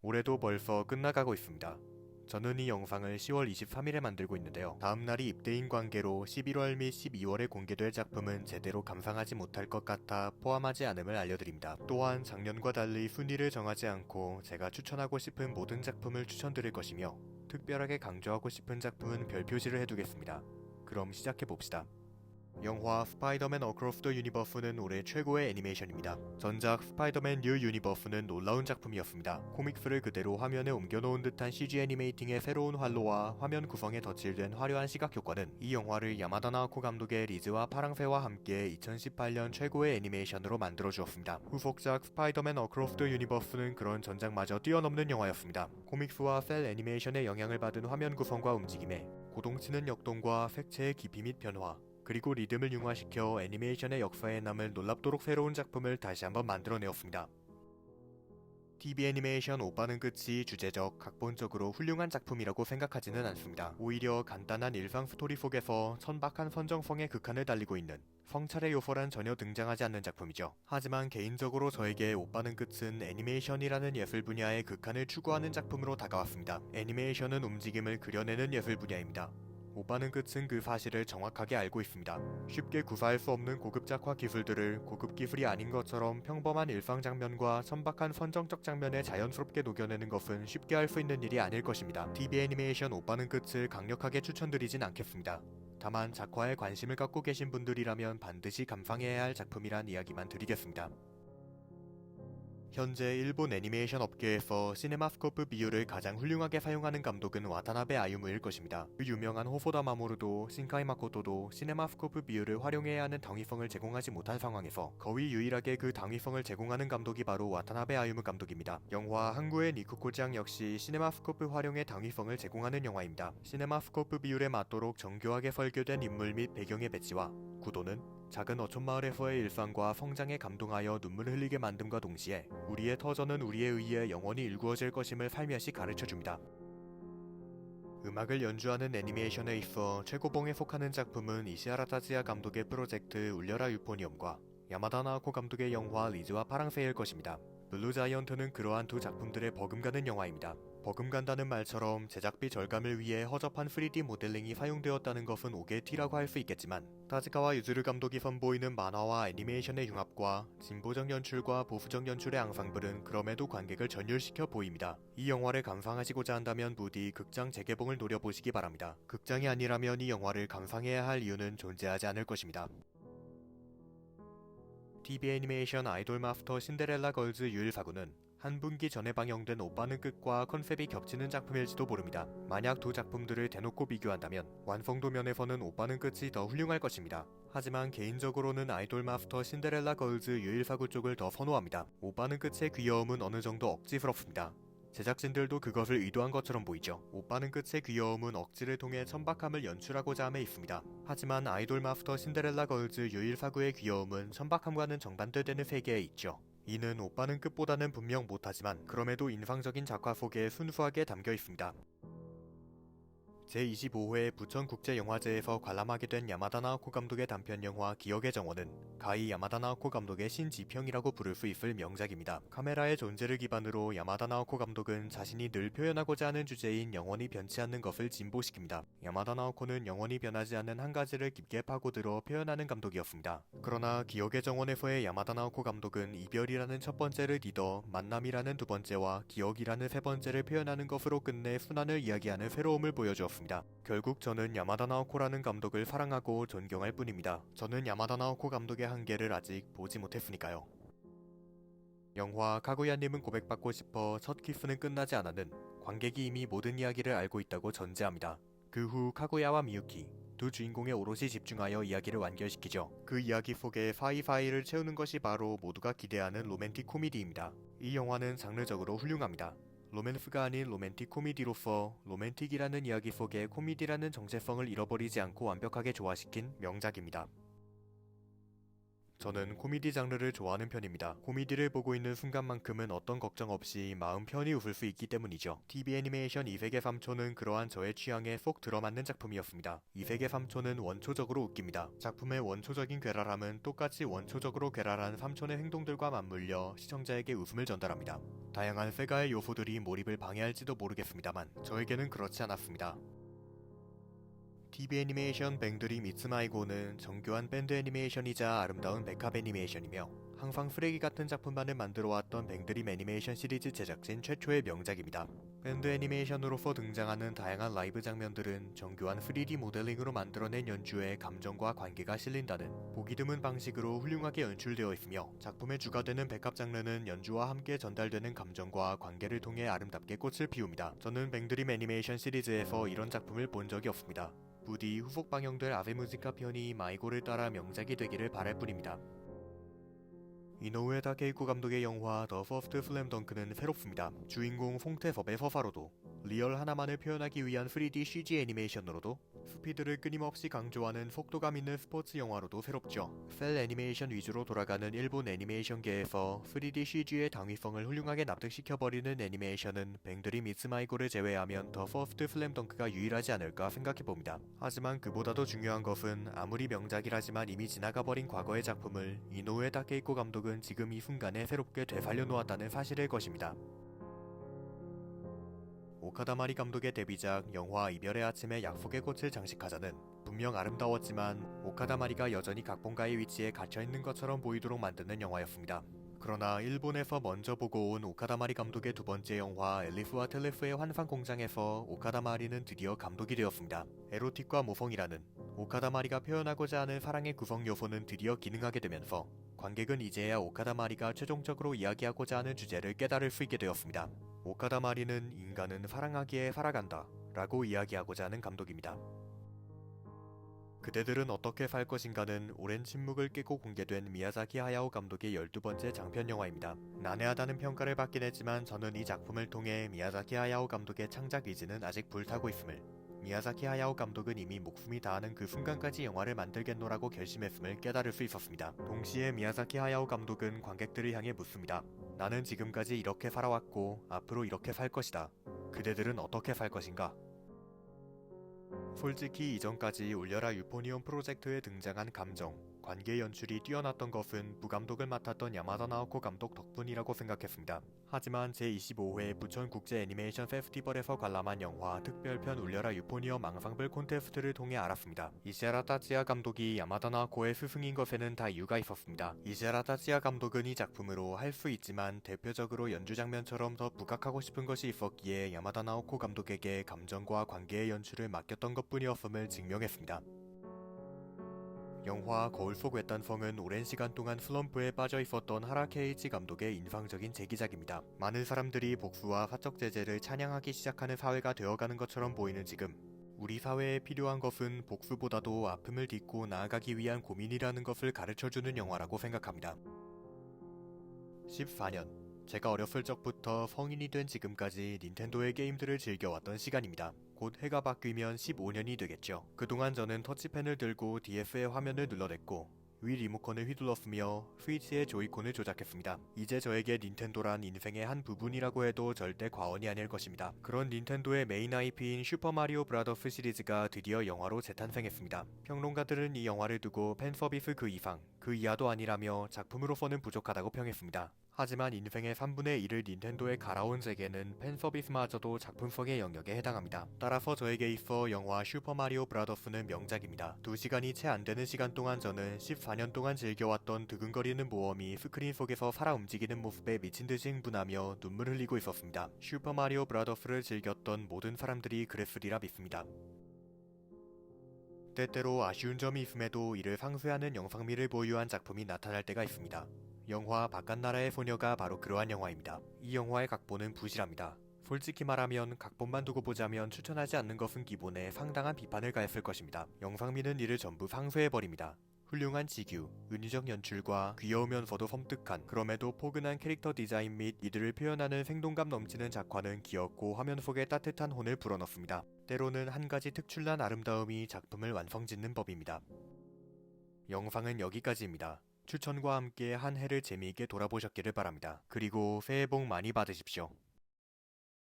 올해도 벌써 끝나가고 있습니다. 저는 이 영상을 10월 23일에 만들고 있는데요. 다음날이 입대인 관계로 11월 및 12월에 공개될 작품은 제대로 감상하지 못할 것 같아 포함하지 않음을 알려드립니다. 또한 작년과 달리 순위를 정하지 않고 제가 추천하고 싶은 모든 작품을 추천드릴 것이며 특별하게 강조하고 싶은 작품은 별 표시를 해두겠습니다. 그럼 시작해봅시다. 영화 스파이더맨 어크로스 더 유니버스는 올해 최고의 애니메이션입니다. 전작 스파이더맨 뉴 유니버스는 놀라운 작품이었습니다. 코믹스를 그대로 화면에 옮겨놓은 듯한 CG 애니메이팅의 새로운 활로와 화면 구성에 덧칠된 화려한 시각 효과는 이 영화를 야마다 나오코 감독의 리즈와 파랑새와 함께 2018년 최고의 애니메이션으로 만들어주었습니다. 후속작 스파이더맨 어크로스 더 유니버스는 그런 전작마저 뛰어넘는 영화였습니다. 코믹스와 셀 애니메이션의 영향을 받은 화면 구성과 움직임에 고동치는 역동과 색채의 깊이 및 변화, 그리고 리듬을 융화시켜 애니메이션의 역사에 남을 놀랍도록 새로운 작품을 다시 한번 만들어내었습니다. TV 애니메이션 오빠는 끝이 주제적, 각본적으로 훌륭한 작품이라고 생각하지는 않습니다. 오히려 간단한 일상 스토리 속에서 천박한 선정성의 극한을 달리고 있는 성찰의 요소란 전혀 등장하지 않는 작품이죠. 하지만 개인적으로 저에게 오빠는 끝은 애니메이션이라는 예술 분야의 극한을 추구하는 작품으로 다가왔습니다. 애니메이션은 움직임을 그려내는 예술 분야입니다. 오빠는 끝은 그 사실을 정확하게 알고 있습니다. 쉽게 구사할 수 없는 고급 작화 기술들을 고급 기술이 아닌 것처럼 평범한 일상 장면과 천박한 선정적 장면에 자연스럽게 녹여내는 것은 쉽게 할 수 있는 일이 아닐 것입니다. TV 애니메이션 오빠는 끝을 강력하게 추천드리진 않겠습니다. 다만 작화에 관심을 갖고 계신 분들이라면 반드시 감상해야 할 작품이란 이야기만 드리겠습니다. 현재 일본 애니메이션 업계에서 시네마스코프 비율을 가장 훌륭하게 사용하는 감독은 와타나베 아유무일 것입니다. 그 유명한 호소다 마모루도 신카이 마코토도 시네마스코프 비율을 활용해야 하는 당위성을 제공하지 못한 상황에서 거의 유일하게 그 당위성을 제공하는 감독이 바로 와타나베 아유무 감독입니다. 영화 항구의 니쿠코지앙 역시 시네마스코프 활용의 당위성을 제공하는 영화입니다. 시네마스코프 비율에 맞도록 정교하게 설계된 인물 및 배경의 배치와 구도는 작은 어촌마을에서의 일상과 성장에 감동하여 눈물을 흘리게 만듦과 동시에 우리의 터전은 우리에 의해 영원히 일구어질 것임을 살며시 가르쳐줍니다. 음악을 연주하는 애니메이션에 있어 최고봉에 속하는 작품은 이시하라 타즈야 감독의 프로젝트 울려라 유포니엄과 야마다 나오코 감독의 영화 리즈와 파랑새일 것입니다. 블루자이언트는 그러한 두 작품들의 버금가는 영화입니다. 버금간다는 말처럼 제작비 절감을 위해 허접한 3D 모델링이 사용되었다는 것은 오게 티라고 할 수 있겠지만 타즈카와 유즈르 감독이 선보이는 만화와 애니메이션의 융합과 진보적 연출과 보수적 연출의 앙상블은 그럼에도 관객을 전율시켜 보입니다. 이 영화를 감상하시고자 한다면 부디 극장 재개봉을 노려보시기 바랍니다. 극장이 아니라면 이 영화를 감상해야 할 이유는 존재하지 않을 것입니다. TV 애니메이션 아이돌 마스터 신데렐라 걸즈 유일사구는 한 분기 전에 방영된 오빠는 끝과 컨셉이 겹치는 작품일지도 모릅니다. 만약 두 작품들을 대놓고 비교한다면 완성도 면에서는 오빠는 끝이 더 훌륭할 것입니다. 하지만 개인적으로는 아이돌 마스터 신데렐라 걸즈 유일사구 쪽을 더 선호합니다. 오빠는 끝의 귀여움은 어느 정도 억지스럽습니다. 제작진들도 그것을 의도한 것처럼 보이죠. 오빠는 끝의 귀여움은 억지를 통해 천박함을 연출하고자 함에 있습니다. 하지만 아이돌 마스터 신데렐라 걸즈 유일사구의 귀여움은 천박함과는 정반대되는 세계에 있죠. 이는 오빠는 끝보다는 분명 못하지만 그럼에도 인상적인 작화 속에 순수하게 담겨 있습니다. 제25회 부천국제영화제에서 관람하게 된 야마다 나오코 감독의 단편영화 기억의 정원은 가히 야마다 나오코 감독의 신지평이라고 부를 수 있을 명작입니다. 카메라의 존재를 기반으로 야마다 나오코 감독은 자신이 늘 표현하고자 하는 주제인 영원히 변치 않는 것을 진보시킵니다. 야마다 나오코는 영원히 변하지 않는 한 가지를 깊게 파고들어 표현하는 감독이었습니다. 그러나 기억의 정원에서의 야마다 나오코 감독은 이별이라는 첫 번째를 뒤더 만남이라는 두 번째와 기억이라는 세 번째를 표현하는 것으로 끝내 순환을 이야기하는 새로움을 보여주었습니다. 결국 저는 야마다 나오코라는 감독을 사랑하고 존경할 뿐입니다. 저는 야마다 나오코 감독의 한계를 아직 보지 못했으니까요. 영화 카구야님은 고백받고 싶어 첫 키스는 끝나지 않아는 관객이 이미 모든 이야기를 알고 있다고 전제합니다. 그 후 카구야와 미유키, 두 주인공에 오롯이 집중하여 이야기를 완결시키죠. 그 이야기 속에 사이사이를 채우는 것이 바로 모두가 기대하는 로맨틱 코미디입니다. 이 영화는 장르적으로 훌륭합니다. 로맨스가 아닌 로맨틱 코미디로서 로맨틱이라는 이야기 속에 코미디라는 정체성을 잃어버리지 않고 완벽하게 조화시킨 명작입니다. 저는 코미디 장르를 좋아하는 편입니다. 코미디를 보고 있는 순간만큼은 어떤 걱정 없이 마음 편히 웃을 수 있기 때문이죠. TV 애니메이션 이세계 3초는 그러한 저의 취향에 쏙 들어맞는 작품이었습니다. 이세계 3초는 원초적으로 웃깁니다. 작품의 원초적인 괴랄함은 똑같이 원초적으로 괴랄한 삼촌의 행동들과 맞물려 시청자에게 웃음을 전달합니다. 다양한 세가의 요소들이 몰입을 방해할지도 모르겠습니다만 저에게는 그렇지 않았습니다. TV 애니메이션 뱅드림 이츠 마이고는 정교한 밴드 애니메이션이자 아름다운 백합 애니메이션이며 항상 쓰레기 같은 작품만을 만들어왔던 뱅드림 애니메이션 시리즈 제작진 최초의 명작입니다. 밴드 애니메이션으로서 등장하는 다양한 라이브 장면들은 정교한 3D 모델링으로 만들어낸 연주에 감정과 관계가 실린다는 보기 드문 방식으로 훌륭하게 연출되어 있으며 작품의 주가 되는 백합 장르는 연주와 함께 전달되는 감정과 관계를 통해 아름답게 꽃을 피웁니다. 저는 뱅드림 애니메이션 시리즈에서 이런 작품을 본 적이 없습니다. 부디 후속 방영될 아베 무지카 편이 마이고를 따라 명작이 되기를 바랄 뿐입니다. 이노우에 다케이코 감독의 영화 더 퍼스트 슬램덩크는 새롭습니다. 주인공 송태섭의 서사로도 리얼 하나만을 표현하기 위한 3D CG 애니메이션으로도 스피드를 끊임없이 강조하는 속도감 있는 스포츠 영화로도 새롭죠. 셀 애니메이션 위주로 돌아가는 일본 애니메이션계에서 3D CG의 당위성을 훌륭하게 납득시켜버리는 애니메이션은 뱅드림 이츠 마이고를 제외하면 더 퍼스트 슬램덩크가 유일하지 않을까 생각해봅니다. 하지만 그보다도 중요한 것은 아무리 명작이라지만 이미 지나가버린 과거의 작품을 이노우에 다케이코 감독은 지금 이 순간에 새롭게 되살려놓았다는 사실일 것입니다. 오카다 마리 감독의 데뷔작 영화 이별의 아침에 약속의 꽃을 장식하자는 분명 아름다웠지만 오카다 마리가 여전히 각본가의 위치에 갇혀있는 것처럼 보이도록 만드는 영화였습니다. 그러나 일본에서 먼저 보고 온 오카다 마리 감독의 두 번째 영화 앨리스와 텔레스의 환상공장에서 오카다 마리는 드디어 감독이 되었습니다. 에로틱과 모성이라는 오카다 마리가 표현하고자 하는 사랑의 구성 요소는 드디어 기능하게 되면서 관객은 이제야 오카다 마리가 최종적으로 이야기하고자 하는 주제를 깨달을 수 있게 되었습니다. 오카다 마리는 인간은 사랑하기에 살아간다 라고 이야기하고자 하는 감독입니다. 그대들은 어떻게 살 것인가는 오랜 침묵을 깨고 공개된 미야자키 하야오 감독의 12번째 장편 영화입니다. 난해하다는 평가를 받긴 했지만 저는 이 작품을 통해 미야자키 하야오 감독의 창작 의지는 아직 불타고 있음을, 미야자키 하야오 감독은 이미 목숨이 다하는 그 순간까지 영화를 만들겠노라고 결심했음을 깨달을 수 있었습니다. 동시에 미야자키 하야오 감독은 관객들을 향해 묻습니다. 나는 지금까지 이렇게 살아왔고 앞으로 이렇게 살 것이다. 그대들은 어떻게 살 것인가? 솔직히 이전까지 울려라 유포니온 프로젝트에 등장한 감정, 관계 연출이 뛰어났던 것은 부감독을 맡았던 야마다 나오코 감독 덕분이라고 생각했습니다. 하지만 제25회 부천 국제 애니메이션 페스티벌에서 관람한 영화 특별편 울려라 유포니온 망상블 콘테스트를 통해 알았습니다. 이시하라 타치야 감독이 야마다 나오코의 스승인 것에는 다 이유가 있었습니다. 이시하라 타치야 감독은 이 작품으로 할 수 있지만 대표적으로 연주 장면처럼 더 부각하고 싶은 것이 있었기에 야마다 나오코 감독에게 감정과 관계의 연출을 맡겼던 것뿐이었음을 증명했습니다. 영화 거울 속 외딴성은 오랜 시간 동안 슬럼프에 빠져 있었던 하라 케이치 감독의 인상적인 재기작입니다. 많은 사람들이 복수와 사적 제재를 찬양하기 시작하는 사회가 되어가는 것처럼 보이는 지금, 우리 사회에 필요한 것은 복수보다도 아픔을 딛고 나아가기 위한 고민이라는 것을 가르쳐주는 영화라고 생각합니다. 14년, 제가 어렸을 적부터 성인이 된 지금까지 닌텐도의 게임들을 즐겨왔던 시간입니다. 곧 해가 바뀌면 15년이 되겠죠. 그동안 저는 터치펜을 들고 DS의 화면을 눌러댔고 위 리모컨을 휘둘렀으며 스위치의 조이콘을 조작했습니다. 이제 저에게 닌텐도란 인생의 한 부분이라고 해도 절대 과언이 아닐 것입니다. 그런 닌텐도의 메인 IP인 슈퍼마리오 브라더스 시리즈가 드디어 영화로 재탄생했습니다. 평론가들은 이 영화를 두고 팬서비스 그 이상, 그 이하도 아니라며 작품으로서는 부족하다고 평했습니다. 하지만 인생의 3분의 1을 닌텐도에 갈아온 제게는 팬서비스마저도 작품성의 영역에 해당합니다. 따라서 저에게 있어 영화 슈퍼마리오 브라더스는 명작입니다. 2시간이 채 안되는 시간 동안 저는 14년 동안 즐겨왔던 두근거리는 모험이 스크린 속에서 살아 움직이는 모습에 미친듯이 흥분하며 눈물 흘리고 있었습니다. 슈퍼마리오 브라더스를 즐겼던 모든 사람들이 그랬으리라 믿습니다. 때때로 아쉬운 점이 있음에도 이를 상쇄하는 영상미를 보유한 작품이 나타날 때가 있습니다. 영화 바깥나라의 소녀가 바로 그러한 영화입니다. 이 영화의 각본은 부실합니다. 솔직히 말하면 각본만 두고 보자면 추천하지 않는 것은 기본에 상당한 비판을 가했을 것입니다. 영상미는 이를 전부 상쇄해버립니다. 훌륭한 지규, 은유적 연출과 귀여우면서도 섬뜩한, 그럼에도 포근한 캐릭터 디자인 및 이들을 표현하는 생동감 넘치는 작화는 귀엽고 화면 속에 따뜻한 혼을 불어넣습니다. 때로는 한 가지 특출난 아름다움이 작품을 완성짓는 법입니다. 영상은 여기까지입니다. 추천과 함께 한 해를 재미있게 돌아보셨기를 바랍니다. 그리고 새해 복 많이 받으십시오.